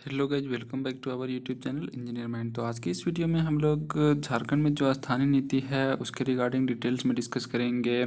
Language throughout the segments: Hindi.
Hello guys, welcome back to our YouTube channel engineer mind. तो आज की इस वीडियो में हम लोग झारखंड में जो स्थानीय नीति है उसके रिगार्डिंग डिटेल्स में डिस्कस करेंगे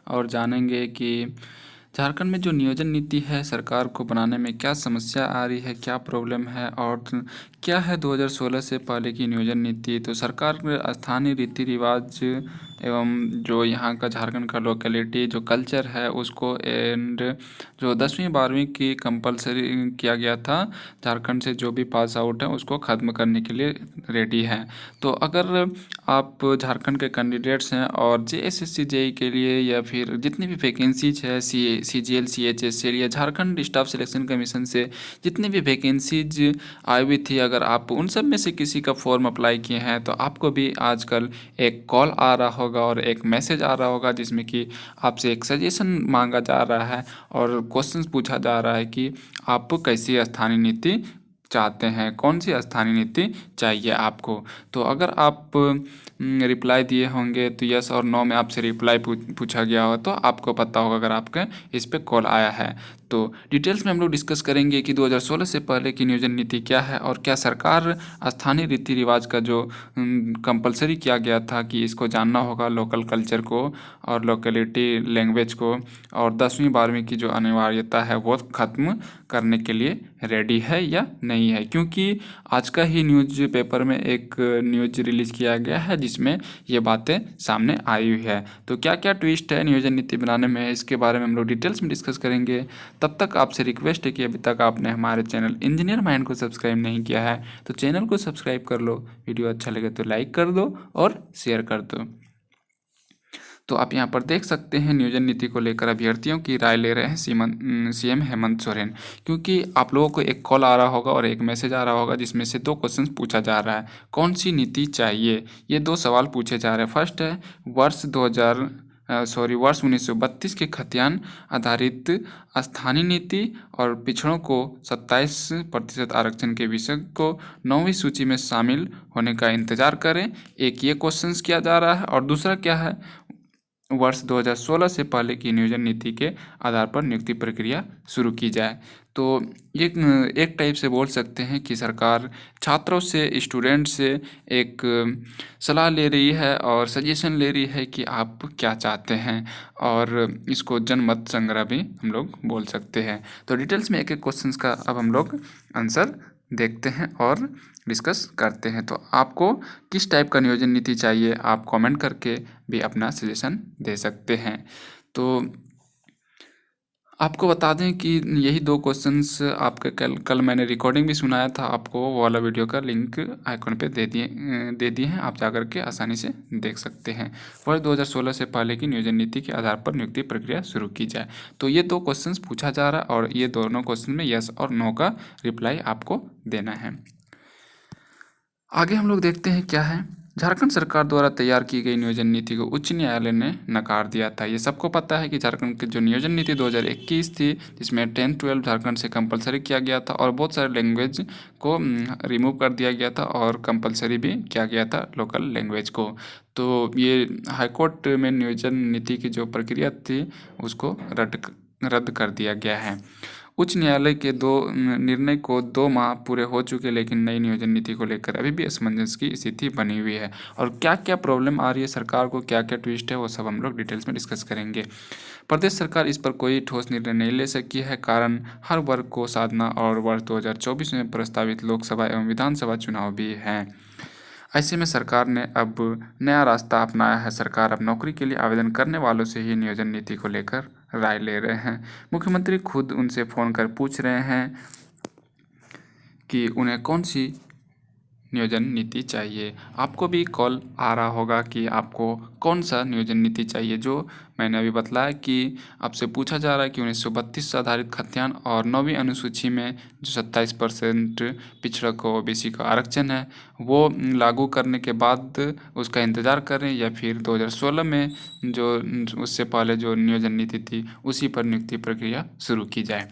और जानेंगे कि झारखंड में जो नियोजन नीति है सरकार को बनाने में क्या समस्या आ रही है, क्या प्रॉब्लम है और क्या है 2016 से पहले की नियोजन नीति। तो सरकार स्थानीय रीति रिवाज एवं जो यहाँ का झारखंड का लोकेलिटी जो कल्चर है उसको एंड जो 10वीं 12वीं की कंपलसरी किया गया था झारखंड से जो भी पास आउट है उसको ख़त्म करने के लिए रेडी है। तो अगर आप झारखंड के कैंडिडेट्स हैं और जेएसएससी जेई के लिए या फिर जितनी भी वैकेंसीज है सीजीएल सीएचएस से या झारखंड स्टाफ सिलेक्शन कमीशन से जितनी भी वैकेंसीज आई हुई थी, अगर आप उन सब में से किसी का फॉर्म अप्लाई किए हैं तो आपको भी आजकल एक कॉल आ रहा होगा और एक मैसेज आ रहा होगा जिसमें कि आपसे एक सजेशन मांगा जा रहा है और क्वेश्चंस पूछा जा रहा है कि आप कैसी स्थानीय नीति चाहते हैं, कौन सी स्थानीय नीति चाहिए आपको। तो अगर आप रिप्लाई दिए होंगे तो यस और नो में आपसे रिप्लाई पूछा गया हो तो आपको पता होगा अगर आपके इस पे कॉल आया है। तो डिटेल्स में हम लोग डिस्कस करेंगे कि 2016 से पहले की नियोजन नीति क्या है और क्या सरकार स्थानीय रीति रिवाज का जो कंपलसरी किया गया था कि इसको जानना होगा, लोकल कल्चर को और लोकेलिटी लैंग्वेज को, और 10वीं 12वीं की जो अनिवार्यता है वो ख़त्म करने के लिए रेडी है या नहीं है। क्योंकि आज का ही न्यूज़ पेपर में एक न्यूज़ रिलीज़ किया गया है जिसमें ये बातें सामने आई हुई है। तो क्या क्या ट्विस्ट है नियोजन नीति बनाने में, इसके बारे में हम लोग डिटेल्स में डिस्कस करेंगे। तब तक आपसे रिक्वेस्ट है कि अभी तक आपने हमारे चैनल इंजीनियर माइंड को सब्सक्राइब नहीं किया है तो चैनल को सब्सक्राइब कर लो, वीडियो अच्छा लगे तो लाइक कर दो और शेयर कर दो। तो आप यहाँ पर देख सकते हैं नियोजन नीति को लेकर अभ्यर्थियों की राय ले रहे हैं सीएम हेमंत सोरेन। क्योंकि आप लोगों को एक कॉल आ रहा होगा और एक मैसेज आ रहा होगा जिसमें से दो क्वेश्चंस पूछा जा रहा है, कौन सी नीति चाहिए। ये दो सवाल पूछे जा रहे हैं। फर्स्ट है वर्ष 1932 के खतियान आधारित स्थानीय नीति और पिछड़ों को 27% आरक्षण के विषय को 9वीं सूची में शामिल होने का इंतजार करें। एक ये क्वेश्चंस किया जा रहा है और दूसरा क्या है, वर्ष 2016 से पहले की नियोजन नीति के आधार पर नियुक्ति प्रक्रिया शुरू की जाए। तो ये एक टाइप से बोल सकते हैं कि सरकार छात्रों से, स्टूडेंट से एक सलाह ले रही है और सजेशन ले रही है कि आप क्या चाहते हैं, और इसको जनमत संग्रह भी हम लोग बोल सकते हैं। तो डिटेल्स में एक एक क्वेश्चंस का अब हम लोग आंसर देखते हैं और डिस्कस करते हैं। तो आपको किस टाइप का नियोजन नीति चाहिए आप कमेंट करके भी अपना सजेशन दे सकते हैं। तो आपको बता दें कि यही दो क्वेश्चंस आपके कल मैंने रिकॉर्डिंग भी सुनाया था आपको, वो वाला वीडियो का लिंक आइकॉन पे दे दिए हैं, आप जाकर के आसानी से देख सकते हैं। वर्ष 2016 से पहले की नियोजन नीति के आधार पर नियुक्ति प्रक्रिया शुरू की जाए। तो ये दो क्वेश्चंस पूछा जा रहा है और ये दोनों क्वेश्चन में यस और नो का रिप्लाई आपको देना है। आगे हम लोग देखते हैं क्या है। झारखंड सरकार द्वारा तैयार की गई नियोजन नीति को उच्च न्यायालय ने नकार दिया था। ये सबको पता है कि झारखंड की जो नियोजन नीति 2021 थी जिसमें 10-12 झारखंड से कंपलसरी किया गया था और बहुत सारे लैंग्वेज को रिमूव कर दिया गया था और कंपलसरी भी किया गया था लोकल लैंग्वेज को। तो ये हाईकोर्ट में नियोजन नीति की जो प्रक्रिया थी उसको रद्द कर दिया गया है। उच्च न्यायालय के निर्णय को 2 माह पूरे हो चुके, लेकिन नई नियोजन नीति को लेकर अभी भी असमंजस की स्थिति बनी हुई है। और क्या क्या प्रॉब्लम आ रही है सरकार को, क्या क्या ट्विस्ट है, वो सब हम लोग डिटेल्स में डिस्कस करेंगे। प्रदेश सरकार इस पर कोई ठोस निर्णय नहीं ले सकी है, कारण हर वर्ग को साधना और वर्ष 2024 में प्रस्तावित लोकसभा एवं विधानसभा चुनाव भी हैं। ऐसे में सरकार ने अब नया रास्ता अपनाया है। सरकार अब नौकरी के लिए आवेदन करने वालों से ही नियोजन नीति को लेकर राय ले रहे हैं। मुख्यमंत्री खुद उनसे फ़ोन कर पूछ रहे हैं कि उन्हें कौन सी नियोजन नीति चाहिए। आपको भी कॉल आ रहा होगा कि आपको कौन सा नियोजन नीति चाहिए। जो मैंने अभी बतलाया कि आपसे पूछा जा रहा है कि 1932 से आधारित खतियान और 9वीं अनुसूची में जो 27% पिछड़क ओबीसी का आरक्षण है वो लागू करने के बाद उसका इंतज़ार करें, या फिर 2016 में जो उससे पहले जो नियोजन नीति थी उसी पर नियुक्ति प्रक्रिया शुरू की जाए।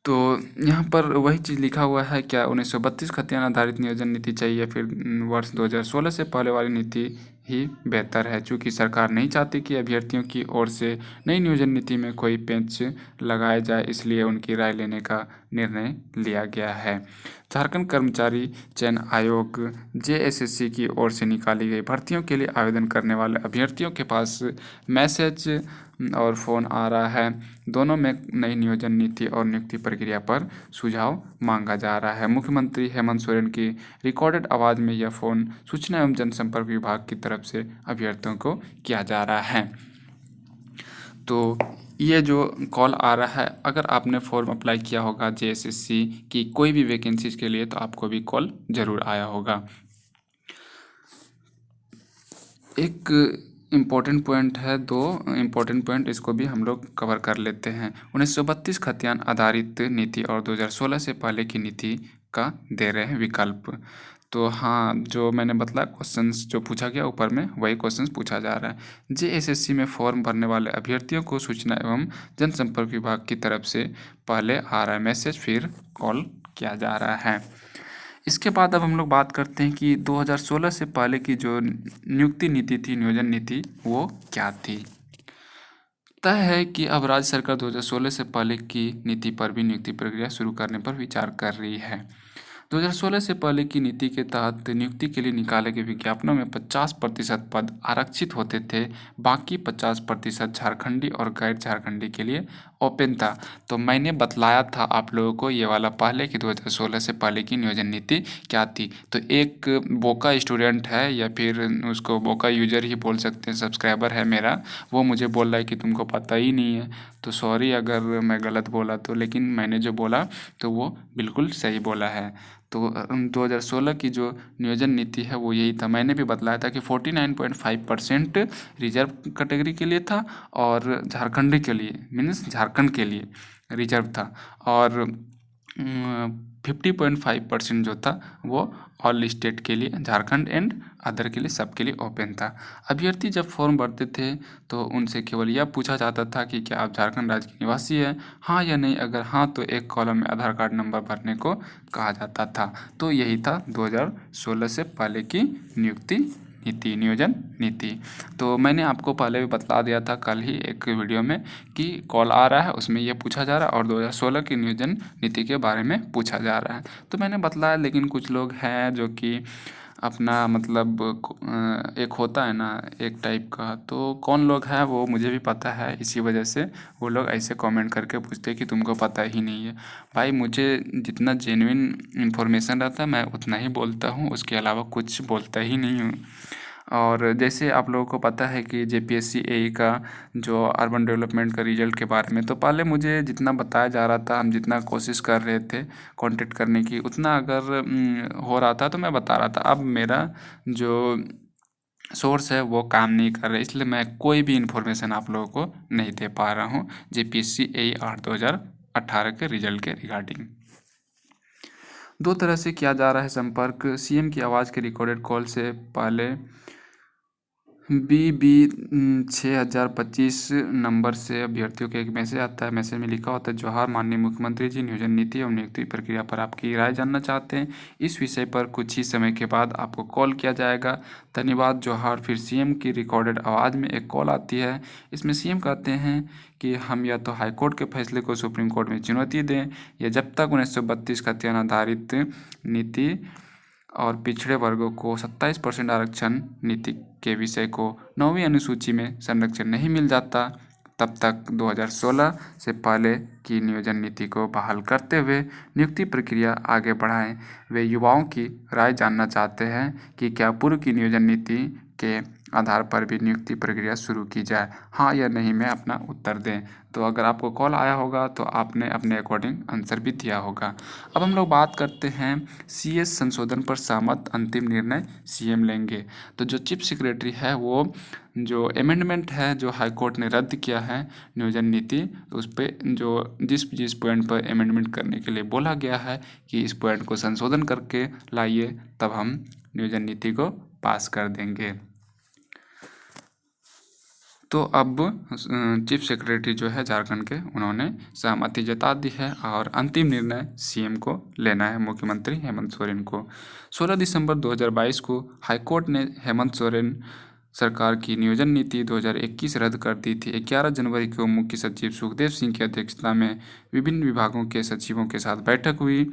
तो यहाँ पर वही चीज़ लिखा हुआ है, क्या 1932 खतियान आधारित नियोजन नीति चाहिए या फिर वर्ष 2016 से पहले वाली नीति ही बेहतर है, चूँकि सरकार नहीं चाहती कि अभ्यर्थियों की ओर से नई नियोजन नीति में कोई पेंच लगाया जाए, इसलिए उनकी राय लेने का निर्णय लिया गया है। झारखंड कर्मचारी चयन आयोग जेएसएससी की ओर से निकाली गई भर्तियों के लिए आवेदन करने वाले अभ्यर्थियों के पास मैसेज और फ़ोन आ रहा है। दोनों में नई नियोजन नीति और नियुक्ति प्रक्रिया पर सुझाव मांगा जा रहा है। मुख्यमंत्री हेमंत सोरेन की रिकॉर्डेड आवाज़ में यह फ़ोन सूचना एवं जनसंपर्क विभाग की तरफ से अभ्यर्थियों को किया जा रहा है। तो ये जो कॉल आ रहा है, अगर आपने फॉर्म अप्लाई किया होगा जेएसएससी की कोई भी वैकेंसीज के लिए, तो आपको भी कॉल ज़रूर आया होगा। एक इम्पोर्टेंट पॉइंट है, दो इम्पोर्टेंट पॉइंट, इसको भी हम लोग कवर कर लेते हैं। 1932 खतियान आधारित नीति और 2016 से पहले की नीति का दे रहे हैं विकल्प। तो हाँ, जो मैंने बतलाया क्वेश्चंस जो पूछा गया ऊपर में, वही क्वेश्चंस पूछा जा रहा है। जेएसएससी में फॉर्म भरने वाले अभ्यर्थियों को सूचना एवं जनसंपर्क विभाग की तरफ से पहले आ रहा है मैसेज, फिर कॉल किया जा रहा है। इसके बाद अब हम लोग बात करते हैं कि 2016 से पहले की जो नियुक्ति नीति थी, नियोजन नीति, वो क्या थी। तय है कि अब राज्य सरकार 2016 से पहले की नीति पर भी नियुक्ति प्रक्रिया शुरू करने पर विचार कर रही है। 2016 से पहले की नीति के तहत नियुक्ति के लिए निकाले गए विज्ञापनों में 50% पद आरक्षित होते थे, बाकी 50% झारखंडी और गैर झारखंडी के लिए ओपन था। तो मैंने बतलाया था आप लोगों को ये वाला पहले कि 2016 से पहले की नियोजन नीति क्या थी। तो एक बोका स्टूडेंट है, या फिर उसको बोका यूजर ही बोल सकते हैं, सब्सक्राइबर है मेरा, वो मुझे बोल रहा है कि तुमको पता ही नहीं है। तो सॉरी अगर मैं गलत बोला तो, लेकिन मैंने जो बोला तो वो बिल्कुल सही बोला है। तो 2016 की जो नियोजन नीति है वो यही था। मैंने भी बतलाया था कि 49.5% रिजर्व कैटेगरी के लिए था, और झारखंड के लिए, मीन्स झारखंड के लिए रिजर्व था, और 50.5% जो था वो ऑल स्टेट के लिए, झारखंड एंड अदर के लिए, सबके लिए ओपन था। अभ्यर्थी जब फॉर्म भरते थे तो उनसे केवल यह पूछा जाता था कि क्या आप झारखंड राज्य के निवासी हैं, हाँ या नहीं। अगर हाँ तो एक कॉलम में आधार कार्ड नंबर भरने को कहा जाता था। तो यही था 2016 से पहले की नियुक्ति नीति, नियोजन नीति। तो मैंने आपको पहले भी बतला दिया था कल ही एक वीडियो में कि कॉल आ रहा है, उसमें ये पूछा जा रहा है और 2016 की नियोजन नीति के बारे में पूछा जा रहा है। तो मैंने बतलाया, लेकिन कुछ लोग हैं जो कि अपना मतलब एक होता है ना एक टाइप का, तो कौन लोग हैं वो मुझे भी पता है, इसी वजह से वो लोग ऐसे कमेंट करके पूछते हैं कि तुमको पता ही नहीं है। भाई, मुझे जितना जेन्युइन इन्फॉर्मेशन रहता है मैं उतना ही बोलता हूँ, उसके अलावा कुछ बोलता ही नहीं हूँ। और जैसे आप लोगों को पता है कि जेपीएससी एई का जो अर्बन डेवलपमेंट का रिजल्ट के बारे में, तो पहले मुझे जितना बताया जा रहा था, हम जितना कोशिश कर रहे थे कांटेक्ट करने की, उतना अगर हो रहा था तो मैं बता रहा था। अब मेरा जो सोर्स है वो काम नहीं कर रहा है, इसलिए मैं कोई भी इन्फॉर्मेशन आप लोगों को नहीं दे पा रहा हूँ जेपीएससी एई 2018 के रिजल्ट के रिगार्डिंग। दो तरह से किया जा रहा है संपर्क। सीएम की आवाज़ के रिकॉर्डेड कॉल से पहले BB 6025 नंबर से अभ्यर्थियों को एक मैसेज आता है। मैसेज में लिखा होता है, जोहार माननीय मुख्यमंत्री जी, नियोजन नीति एवं नियुक्ति प्रक्रिया पर आपकी राय जानना चाहते हैं। इस विषय पर कुछ ही समय के बाद आपको कॉल किया जाएगा। धन्यवाद, जोहार। फिर सीएम की रिकॉर्डेड आवाज़ में एक कॉल आती है। इसमें सीएम कहते हैं कि हम या तो हाईकोर्ट के फैसले को सुप्रीम कोर्ट में चुनौती दें, या जब तक 1932 खतियान आधारित नीति और पिछड़े वर्गों को 27% आरक्षण नीति के विषय को 9वीं अनुसूची में संरक्षण नहीं मिल जाता, तब तक 2016 से पहले की नियोजन नीति को बहाल करते हुए नियुक्ति प्रक्रिया आगे बढ़ाएं। वे युवाओं की राय जानना चाहते हैं कि क्या पूर्व की नियोजन नीति के आधार पर भी नियुक्ति प्रक्रिया शुरू की जाए, हाँ या नहीं में अपना उत्तर दें। तो अगर आपको कॉल आया होगा तो आपने अपने अकॉर्डिंग आंसर भी दिया होगा। अब हम लोग बात करते हैं CS संशोधन पर सहमत, अंतिम निर्णय सीएम लेंगे। तो जो चीफ सेक्रेटरी है, वो जो अमेंडमेंट है जो हाई कोर्ट ने रद्द किया है नियोजन नीति, तो उस पर जो जिस जिस पॉइंट पर अमेंडमेंट करने के लिए बोला गया है कि इस पॉइंट को संशोधन करके लाइए, तब हम नियोजन नीति को पास कर देंगे। तो अब चीफ सेक्रेटरी जो है झारखंड के, उन्होंने सहमति जता दी है और अंतिम निर्णय सीएम को लेना है, मुख्यमंत्री हेमंत सोरेन को। 16 दिसंबर 2022 को हाईकोर्ट ने हेमंत सोरेन सरकार की नियोजन नीति 2021 रद्द कर दी थी। 11 जनवरी को मुख्य सचिव सुखदेव सिंह की अध्यक्षता में विभिन्न विभागों के सचिवों के साथ बैठक हुई।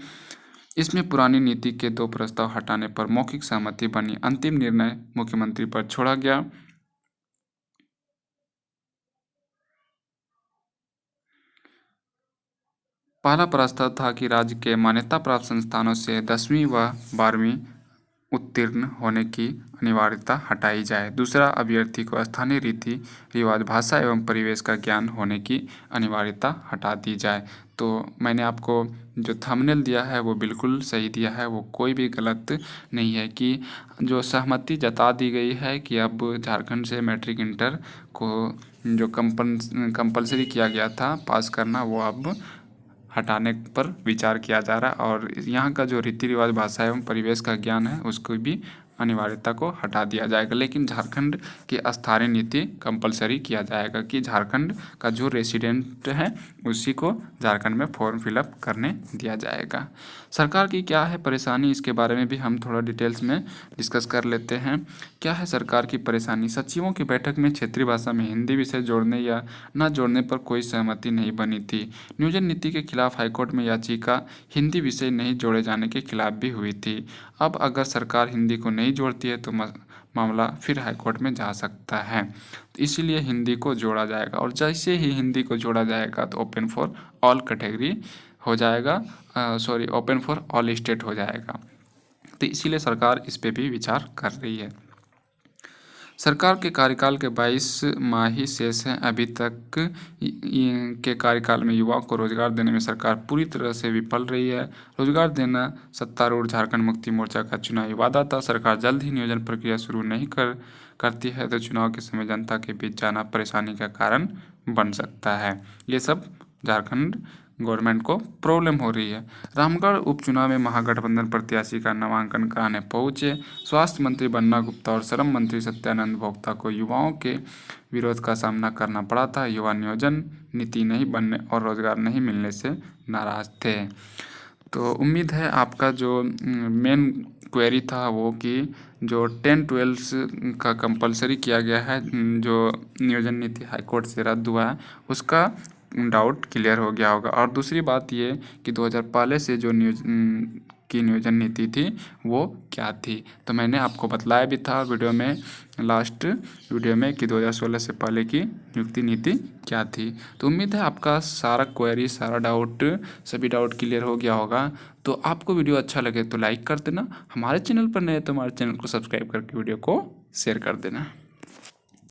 इसमें पुरानी नीति के 2 प्रस्ताव हटाने पर मौखिक सहमति बनी। अंतिम निर्णय मुख्यमंत्री पर छोड़ा गया। पहला प्रस्ताव था कि राज्य के मान्यता प्राप्त संस्थानों से 10वीं व 12वीं उत्तीर्ण होने की अनिवार्यता हटाई जाए। दूसरा, अभ्यर्थी को स्थानीय रीति रिवाज, भाषा एवं परिवेश का ज्ञान होने की अनिवार्यता हटा दी जाए। तो मैंने आपको जो थंबनेल दिया है वो बिल्कुल सही दिया है, वो कोई भी गलत नहीं है कि जो सहमति जता दी गई है कि अब झारखंड से मैट्रिक इंटर को जो कंपल्सरी किया गया था पास करना, वो अब हटाने पर विचार किया जा रहा है। और यहाँ का जो रीति रिवाज, भाषा एवं परिवेश का ज्ञान है उसको भी अनिवार्यता को हटा दिया जाएगा। लेकिन झारखंड की स्थायी नीति कंपलसरी किया जाएगा कि झारखंड का जो रेसिडेंट है उसी को झारखंड में फॉर्म फिलअप करने दिया जाएगा। सरकार की क्या है परेशानी, इसके बारे में भी हम थोड़ा डिटेल्स में डिस्कस कर लेते हैं। क्या है सरकार की परेशानी? सचिवों की बैठक में क्षेत्रीय भाषा में हिंदी विषय जोड़ने या न जोड़ने पर कोई सहमति नहीं बनी थी। नियोजन नीति के खिलाफ हाईकोर्ट में याचिका हिंदी विषय नहीं जोड़े जाने के खिलाफ भी हुई थी। अब अगर सरकार हिंदी को नहीं जोड़ती है तो मामला फिर हाईकोर्ट में जा सकता है। तो इसीलिए हिंदी को जोड़ा जाएगा, और जैसे ही हिंदी को जोड़ा जाएगा तो ओपन फॉर ऑल कैटेगरी हो जाएगा, ओपन फॉर ऑल स्टेट हो जाएगा। तो इसीलिए सरकार इस पे भी विचार कर रही है। सरकार के कार्यकाल के 22 माह ही शेष हैं। अभी तक के कार्यकाल में युवाओं को रोजगार देने में सरकार पूरी तरह से विफल रही है। रोजगार देना सत्तारूढ़ झारखंड मुक्ति मोर्चा का चुनावी वादा था। सरकार जल्द ही नियोजन प्रक्रिया शुरू नहीं करती है तो चुनाव के समय जनता के बीच जाना परेशानी का कारण बन सकता है। ये सब झारखंड गवर्नमेंट को प्रॉब्लम हो रही है। रामगढ़ उपचुनाव में महागठबंधन प्रत्याशी का नामांकन कराने पहुंचे स्वास्थ्य मंत्री बन्ना गुप्ता और श्रम मंत्री सत्यानंद भोक्ता को युवाओं के विरोध का सामना करना पड़ा था। युवा नियोजन नीति नहीं बनने और रोजगार नहीं मिलने से नाराज थे। तो उम्मीद है आपका जो मेन क्वेरी था वो कि जो 10-12 का कंपलसरी किया गया है, जो नियोजन नीति हाईकोर्ट से रद्द हुआ है, उसका डाउट क्लियर हो गया होगा। और दूसरी बात ये कि 2000 पहले से जो नियोजन नीति थी वो क्या थी, तो मैंने आपको बतलाया भी था वीडियो में, लास्ट वीडियो में, कि 2016 से पहले की नियुक्ति नीति क्या थी। तो उम्मीद है आपका सारा क्वेरी, सारा डाउट, सभी डाउट क्लियर हो गया होगा। तो आपको वीडियो अच्छा लगे तो लाइक कर देना, हमारे चैनल पर नए तो हमारे चैनल को सब्सक्राइब करके वीडियो को शेयर कर देना।